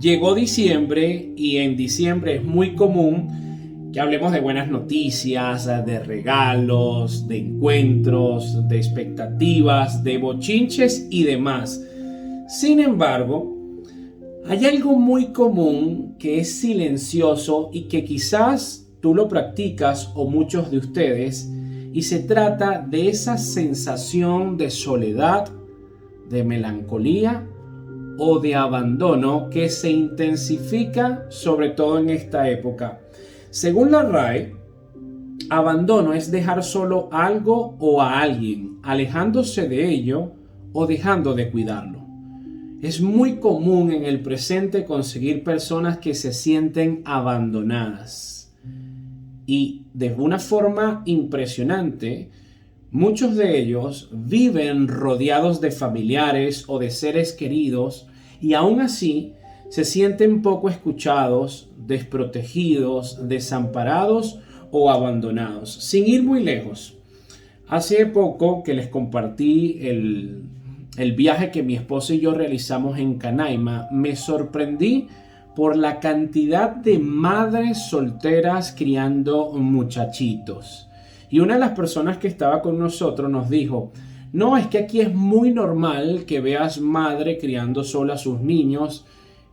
Llegó diciembre y en diciembre es muy común que hablemos de buenas noticias, de regalos, de encuentros, de expectativas, de bochinches y demás. Sin embargo, hay algo muy común que es silencioso y que quizás tú lo practicas o muchos de ustedes, y se trata de esa sensación de soledad, de melancolía o de abandono que se intensifica sobre todo en esta época. Según la RAE, abandono es dejar solo algo o a alguien, alejándose de ello o dejando de cuidarlo. Es muy común en el presente conseguir personas que se sienten abandonadas. Y de una forma impresionante, muchos de ellos viven rodeados de familiares o de seres queridos y aún así se sienten poco escuchados, desprotegidos, desamparados o abandonados. Sin ir muy lejos, hace poco que les compartí el viaje que mi esposa y yo realizamos en Canaima, me sorprendí por la cantidad de madres solteras criando muchachitos. Y una de las personas que estaba con nosotros nos dijo, no, es que aquí es muy normal que veas madre criando sola a sus niños.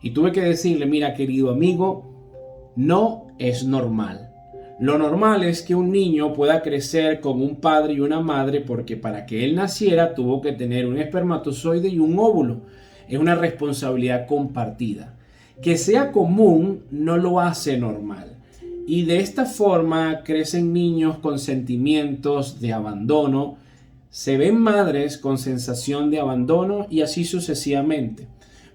Y tuve que decirle, mira querido amigo, no es normal. Lo normal es que un niño pueda crecer con un padre y una madre porque para que él naciera tuvo que tener un espermatozoide y un óvulo. Es una responsabilidad compartida. Que sea común no lo hace normal. Y de esta forma crecen niños con sentimientos de abandono, se ven madres con sensación de abandono y así sucesivamente.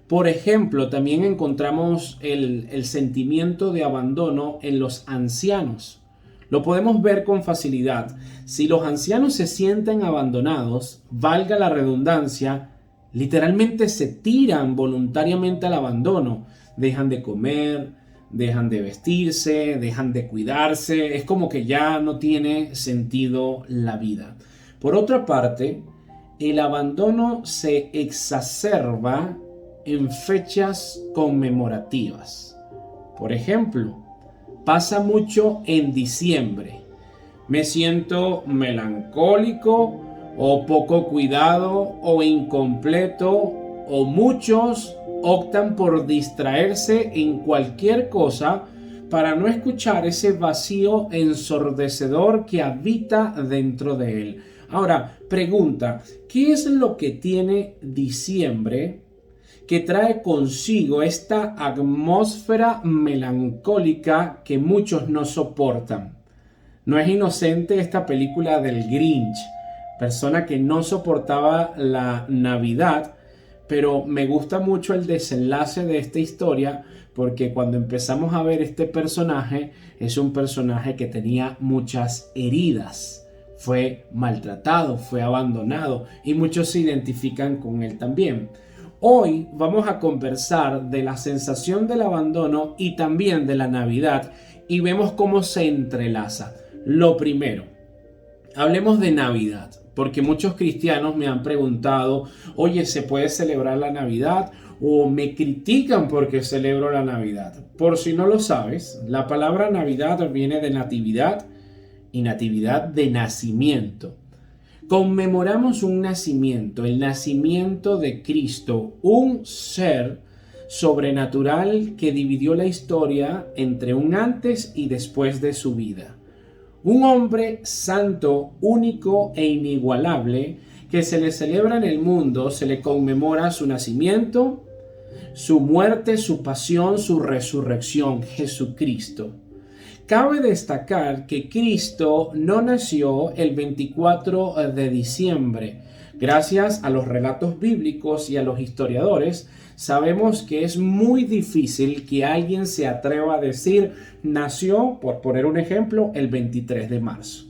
Por ejemplo, también encontramos el sentimiento de abandono en los ancianos. Lo podemos ver con facilidad. Si los ancianos se sienten abandonados, valga la redundancia, literalmente se tiran voluntariamente al abandono. Dejan de comer, dejan de vestirse, dejan de cuidarse. Es como que ya no tiene sentido la vida. Por otra parte, el abandono se exacerba en fechas conmemorativas. Por ejemplo, pasa mucho en diciembre. Me siento melancólico o poco cuidado o incompleto, o muchos optan por distraerse en cualquier cosa para no escuchar ese vacío ensordecedor que habita dentro de él. Ahora, pregunta, ¿qué es lo que tiene diciembre que trae consigo esta atmósfera melancólica que muchos no soportan? No es inocente esta película del Grinch, persona que no soportaba la Navidad, pero me gusta mucho el desenlace de esta historia porque cuando empezamos a ver este personaje, es un personaje que tenía muchas heridas. Fue maltratado, fue abandonado y muchos se identifican con él también. Hoy vamos a conversar de la sensación del abandono y también de la Navidad y vemos cómo se entrelaza. Lo primero, hablemos de Navidad, porque muchos cristianos me han preguntado, oye, ¿se puede celebrar la Navidad? O me critican porque celebro la Navidad. Por si no lo sabes, la palabra Navidad viene de natividad y natividad de nacimiento. Conmemoramos un nacimiento, el nacimiento de Cristo, un ser sobrenatural que dividió la historia entre un antes y después de su vida. Un hombre santo, único e inigualable que se le celebra en el mundo, se le conmemora su nacimiento, su muerte, su pasión, su resurrección, Jesucristo. Cabe destacar que Cristo no nació el 24 de diciembre. Gracias a los relatos bíblicos y a los historiadores, sabemos que es muy difícil que alguien se atreva a decir nació, por poner un ejemplo, el 23 de marzo.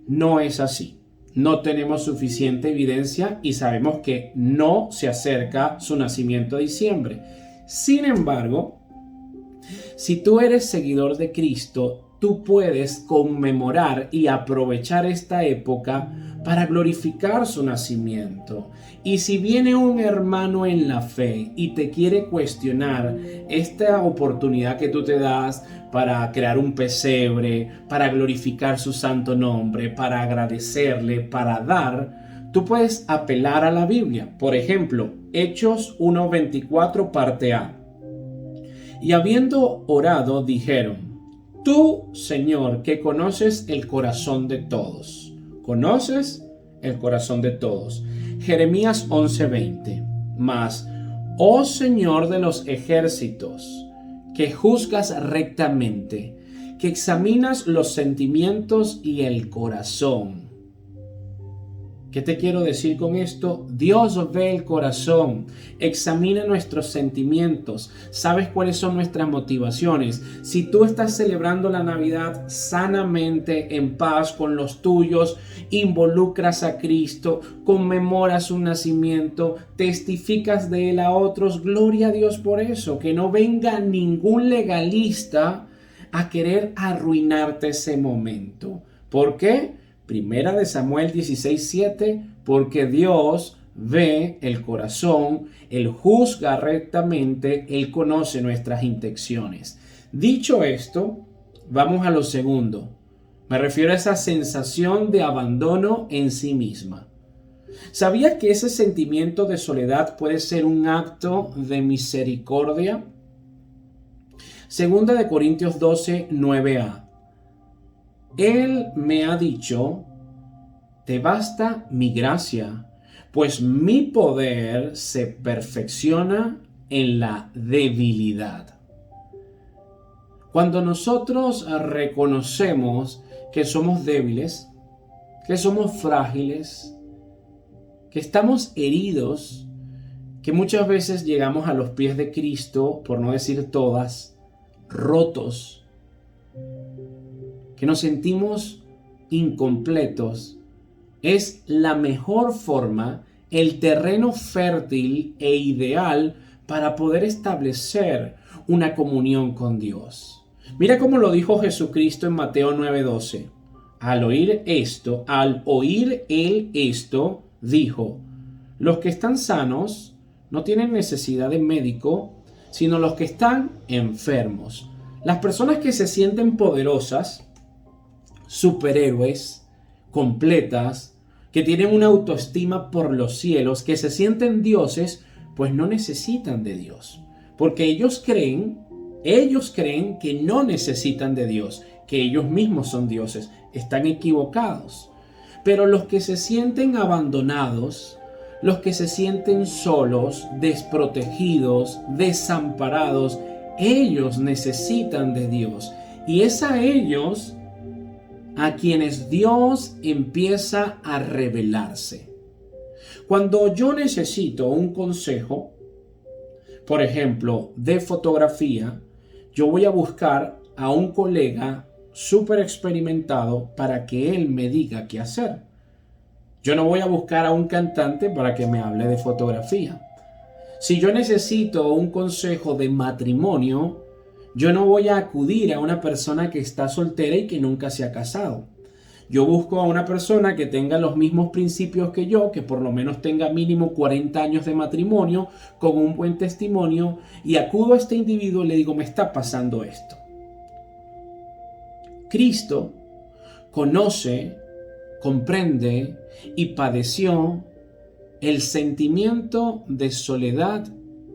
No es así. No tenemos suficiente evidencia y sabemos que no se acerca su nacimiento a diciembre. Sin embargo, si tú eres seguidor de Cristo, tú puedes conmemorar y aprovechar esta época para glorificar su nacimiento. Y si viene un hermano en la fe y te quiere cuestionar esta oportunidad que tú te das para crear un pesebre, para glorificar su santo nombre, para agradecerle, para dar, tú puedes apelar a la Biblia. Por ejemplo, Hechos 1:24 parte A. Y habiendo orado, dijeron: Tú, Señor, que conoces el corazón de todos. ¿Conoces el corazón de todos? Jeremías 11:20. Mas, oh Señor de los ejércitos, que juzgas rectamente, que examinas los sentimientos y el corazón. ¿Qué te quiero decir con esto? Dios ve el corazón, examina nuestros sentimientos, sabes cuáles son nuestras motivaciones. Si tú estás celebrando la Navidad sanamente, en paz con los tuyos, involucras a Cristo, conmemoras su nacimiento, testificas de Él a otros, gloria a Dios por eso. Que no venga ningún legalista a querer arruinarte ese momento. ¿Por qué? Primera de Samuel 16:7, porque Dios ve el corazón, Él juzga rectamente, Él conoce nuestras intenciones. Dicho esto, vamos a lo segundo. Me refiero a esa sensación de abandono en sí misma. ¿Sabías que ese sentimiento de soledad puede ser un acto de misericordia? Segunda de Corintios 12:9a. Él me ha dicho: te basta mi gracia, pues mi poder se perfecciona en la debilidad. Cuando nosotros reconocemos que somos débiles, que somos frágiles, que estamos heridos, que muchas veces llegamos a los pies de Cristo, por no decir todas, rotos, que nos sentimos incompletos, es la mejor forma, el terreno fértil e ideal para poder establecer una comunión con Dios. Mira cómo lo dijo Jesucristo en Mateo 9:12. Al oír él esto, dijo: los que están sanos no tienen necesidad de médico, sino los que están enfermos. Las personas que se sienten poderosas, superhéroes, completas, que tienen una autoestima por los cielos, que se sienten dioses, pues no necesitan de Dios. Porque ellos creen que no necesitan de Dios, que ellos mismos son dioses. Están equivocados. Pero los que se sienten abandonados, los que se sienten solos, desprotegidos, desamparados, ellos necesitan de Dios. Y es a ellos a quienes Dios empieza a revelarse. Cuando yo necesito un consejo, por ejemplo, de fotografía, yo voy a buscar a un colega súper experimentado para que él me diga qué hacer. Yo no voy a buscar a un cantante para que me hable de fotografía. Si yo necesito un consejo de matrimonio, yo no voy a acudir a una persona que está soltera y que nunca se ha casado. Yo busco a una persona que tenga los mismos principios que yo, que por lo menos tenga mínimo 40 años de matrimonio, con un buen testimonio, y acudo a este individuo y le digo: me está pasando esto. Cristo conoce, comprende y padeció el sentimiento de soledad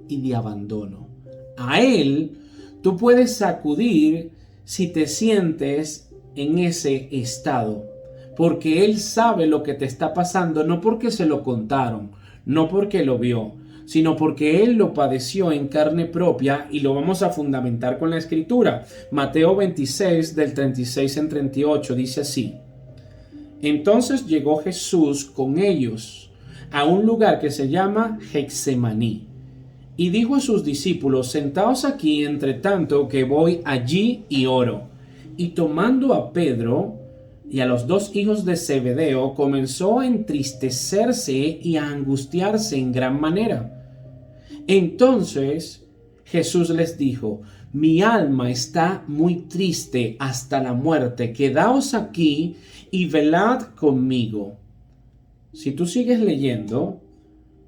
y de abandono. A Él tú puedes acudir si te sientes en ese estado, porque Él sabe lo que te está pasando, no porque se lo contaron, no porque lo vio, sino porque Él lo padeció en carne propia, y lo vamos a fundamentar con la Escritura. Mateo 26, del 36 en 38, dice así: entonces llegó Jesús con ellos a un lugar que se llama Getsemaní, y dijo a sus discípulos: sentaos aquí entre tanto que voy allí y oro. Y tomando a Pedro y a los dos hijos de Zebedeo, comenzó a entristecerse y a angustiarse en gran manera. Entonces Jesús les dijo: mi alma está muy triste hasta la muerte, quedaos aquí y velad conmigo. Si tú sigues leyendo,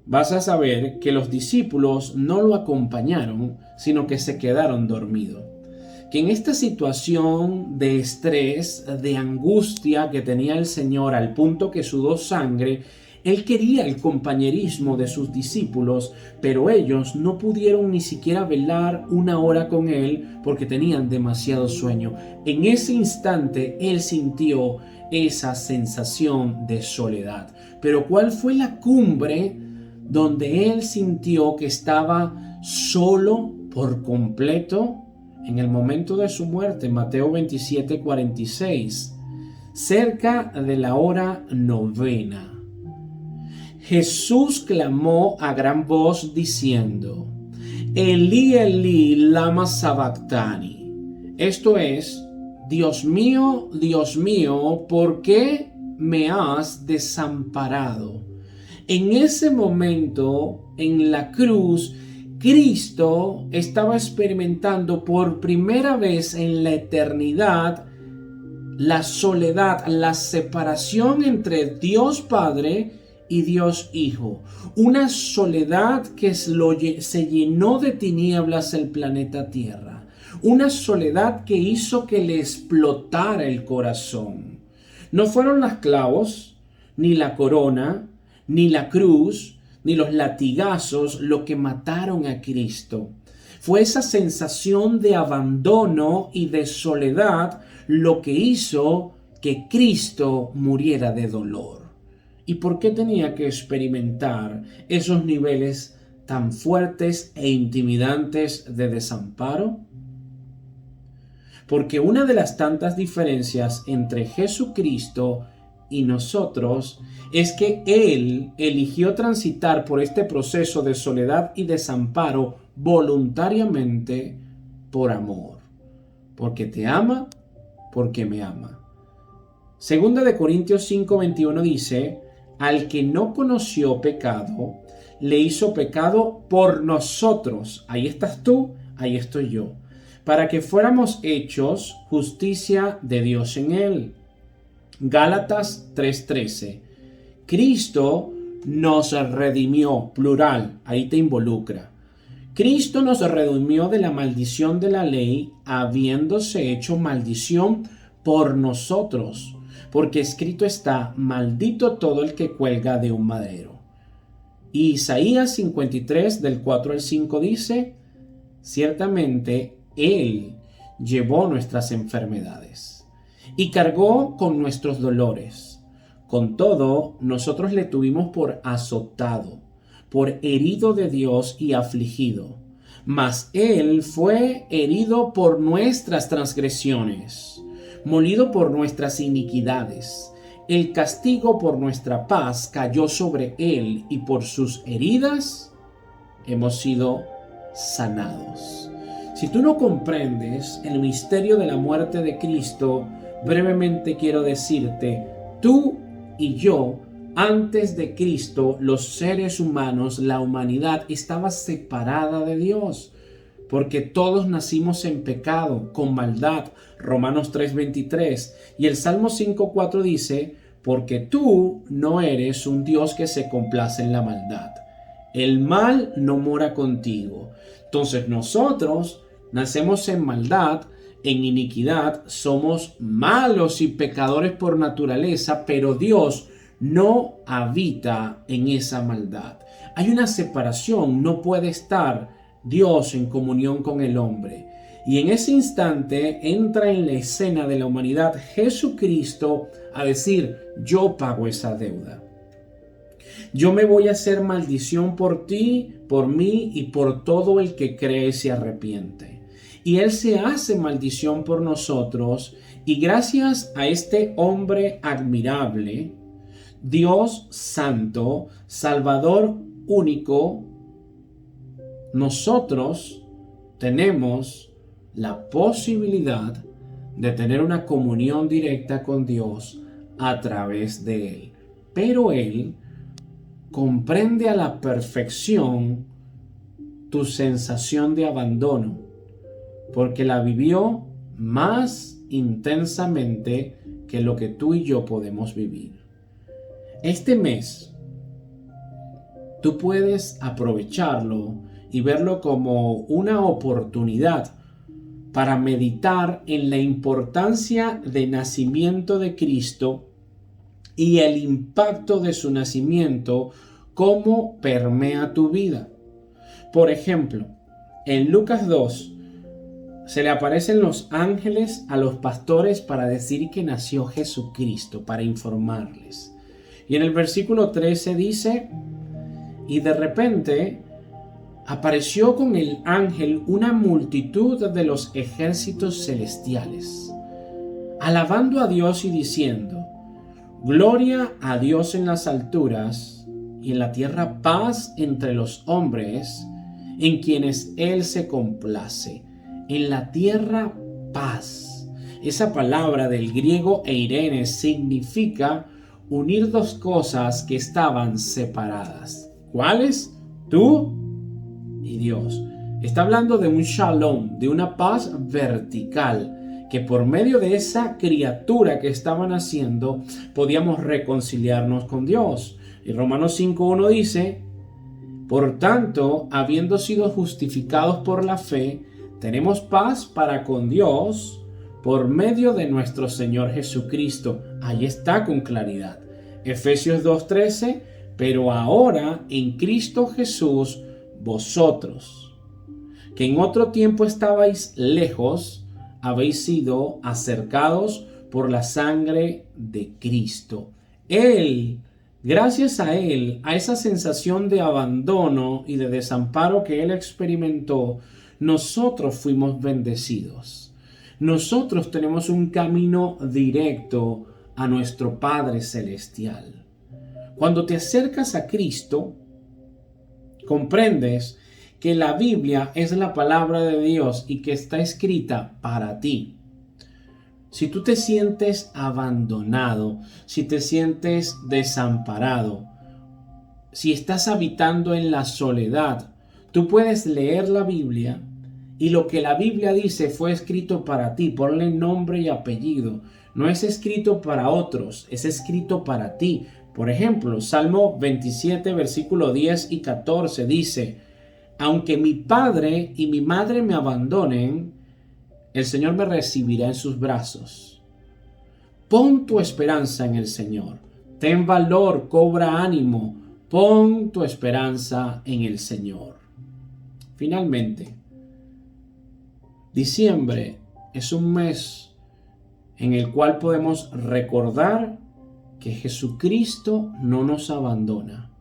vas a saber que los discípulos no lo acompañaron, sino que se quedaron dormidos. Que en esta situación de estrés, de angustia que tenía el Señor al punto que sudó sangre, Él quería el compañerismo de sus discípulos, pero ellos no pudieron ni siquiera velar una hora con Él porque tenían demasiado sueño. En ese instante Él sintió esa sensación de soledad. Pero ¿cuál fue la cumbre donde Él sintió que estaba solo por completo? En el momento de su muerte, Mateo 27:46, cerca de la hora novena. Jesús clamó a gran voz diciendo: Elí, Elí, lama sabactani. Esto es: Dios mío, ¿por qué me has desamparado? En ese momento, en la cruz, Cristo estaba experimentando por primera vez en la eternidad la soledad, la separación entre Dios Padre y Dios Hijo. Una soledad que se llenó de tinieblas el planeta Tierra. Una soledad que hizo que le explotara el corazón. No fueron los clavos, ni la corona, ni la cruz, ni los latigazos lo que mataron a Cristo. Fue esa sensación de abandono y de soledad lo que hizo que Cristo muriera de dolor. ¿Y por qué tenía que experimentar esos niveles tan fuertes e intimidantes de desamparo? Porque una de las tantas diferencias entre Jesucristo y nosotros es que Él eligió transitar por este proceso de soledad y desamparo voluntariamente por amor. Porque te ama, porque me ama. Segunda de Corintios 5:21 dice: al que no conoció pecado, le hizo pecado por nosotros. Ahí estás tú, ahí estoy yo. Para que fuéramos hechos justicia de Dios en él. Gálatas 3:13. Cristo nos redimió, plural, ahí te involucra. Cristo nos redimió de la maldición de la ley, habiéndose hecho maldición por nosotros, porque escrito está: maldito todo el que cuelga de un madero. Y Isaías 53 del 4 al 5 dice: ciertamente Él llevó nuestras enfermedades y cargó con nuestros dolores. Con todo, nosotros le tuvimos por azotado, por herido de Dios y afligido. Mas Él fue herido por nuestras transgresiones, molido por nuestras iniquidades. El castigo por nuestra paz cayó sobre Él, y por sus heridas hemos sido sanados. Si tú no comprendes el misterio de la muerte de Cristo, brevemente quiero decirte: tú y yo, antes de Cristo, los seres humanos, la humanidad, estaba separada de Dios, porque todos nacimos en pecado, con maldad. Romanos 3:23. Y el Salmo 5:4 dice: porque tú no eres un Dios que se complace en la maldad. El mal no mora contigo. Entonces nosotros nacemos en maldad, en iniquidad, somos malos y pecadores por naturaleza, pero Dios no habita en esa maldad. Hay una separación, no puede estar Dios en comunión con el hombre. Y en ese instante entra en la escena de la humanidad Jesucristo a decir: yo pago esa deuda. Yo me voy a hacer maldición por ti, por mí y por todo el que cree y se arrepiente. Y Él se hace maldición por nosotros, y gracias a este hombre admirable, Dios santo, Salvador único, nosotros tenemos la posibilidad de tener una comunión directa con Dios a través de Él. Pero Él comprende a la perfección tu sensación de abandono, porque la vivió más intensamente que lo que tú y yo podemos vivir. Este mes, tú puedes aprovecharlo y verlo como una oportunidad para meditar en la importancia del nacimiento de Cristo y el impacto de su nacimiento, cómo permea tu vida. Por ejemplo, en Lucas 2, se le aparecen los ángeles a los pastores para decir que nació Jesucristo, para informarles. Y en el versículo 13 dice, y de repente apareció con el ángel una multitud de los ejércitos celestiales, alabando a Dios y diciendo, gloria a Dios en las alturas y en la tierra paz entre los hombres, en quienes Él se complace. En la tierra paz. Esa palabra del griego eirene significa unir dos cosas que estaban separadas. ¿Cuáles? Tú y Dios. Está hablando de un shalom, de una paz vertical, que por medio de esa criatura que estaban haciendo podíamos reconciliarnos con Dios. Y Romanos 5.1 dice, por tanto, habiendo sido justificados por la fe, tenemos paz para con Dios por medio de nuestro Señor Jesucristo. Ahí está con claridad. Efesios 2.13, pero ahora en Cristo Jesús, vosotros, que en otro tiempo estabais lejos, habéis sido acercados por la sangre de Cristo. Él, gracias a Él, a esa sensación de abandono y de desamparo que Él experimentó, nosotros fuimos bendecidos. Nosotros tenemos un camino directo a nuestro Padre Celestial. Cuando te acercas a Cristo, comprendes que la Biblia es la palabra de Dios y que está escrita para ti. Si tú te sientes abandonado, si te sientes desamparado, si estás habitando en la soledad, tú puedes leer la Biblia y lo que la Biblia dice fue escrito para ti. Ponle nombre y apellido. No es escrito para otros, es escrito para ti. Por ejemplo, Salmo 27, versículo 10 y 14 dice, aunque mi padre y mi madre me abandonen, el Señor me recibirá en sus brazos. Pon tu esperanza en el Señor. Ten valor, cobra ánimo. Pon tu esperanza en el Señor. Finalmente, diciembre es un mes en el cual podemos recordar que Jesucristo no nos abandona,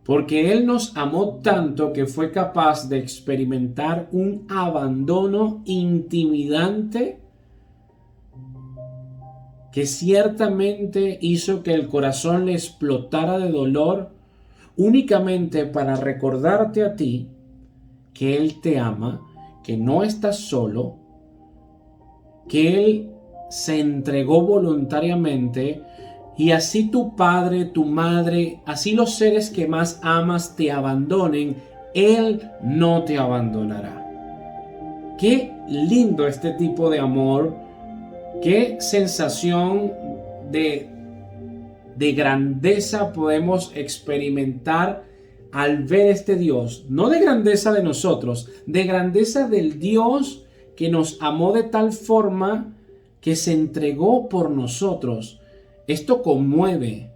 porque Él nos amó tanto que fue capaz de experimentar un abandono intimidante que ciertamente hizo que el corazón le explotara de dolor únicamente para recordarte a ti que Él te ama, que no estás solo, que Él se entregó voluntariamente y así tu padre, tu madre, así los seres que más amas te abandonen, Él no te abandonará. Qué lindo este tipo de amor, qué sensación de grandeza podemos experimentar al ver este Dios, no de grandeza de nosotros, de grandeza del Dios que nos amó de tal forma que se entregó por nosotros. Esto conmueve.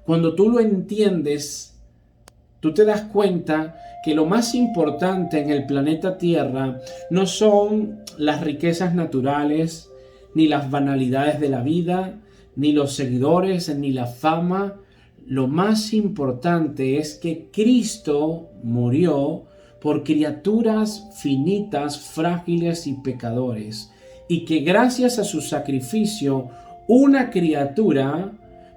Cuando tú lo entiendes, tú te das cuenta que lo más importante en el planeta Tierra no son las riquezas naturales, ni las banalidades de la vida, ni los seguidores, ni la fama. Lo más importante es que Cristo murió por criaturas finitas, frágiles y pecadores, y que gracias a su sacrificio, una criatura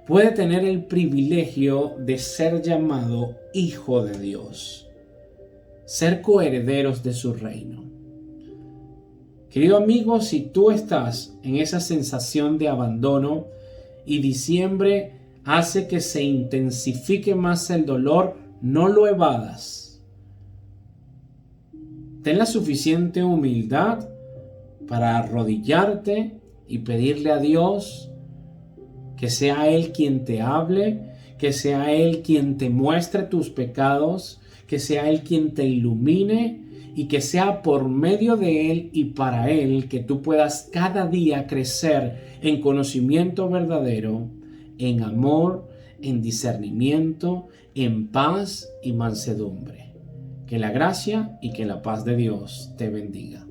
puede tener el privilegio de ser llamado hijo de Dios, ser coherederos de su reino. Querido amigo, si tú estás en esa sensación de abandono y diciembre hace que se intensifique más el dolor, no lo evadas. ten la suficiente humildad para arrodillarte y pedirle a Dios que sea Él quien te hable, que sea Él quien te muestre tus pecados, que sea Él quien te ilumine y que sea por medio de Él y para Él que tú puedas cada día crecer en conocimiento verdadero, en amor, en discernimiento, en paz y mansedumbre. Que la gracia y que la paz de Dios te bendiga.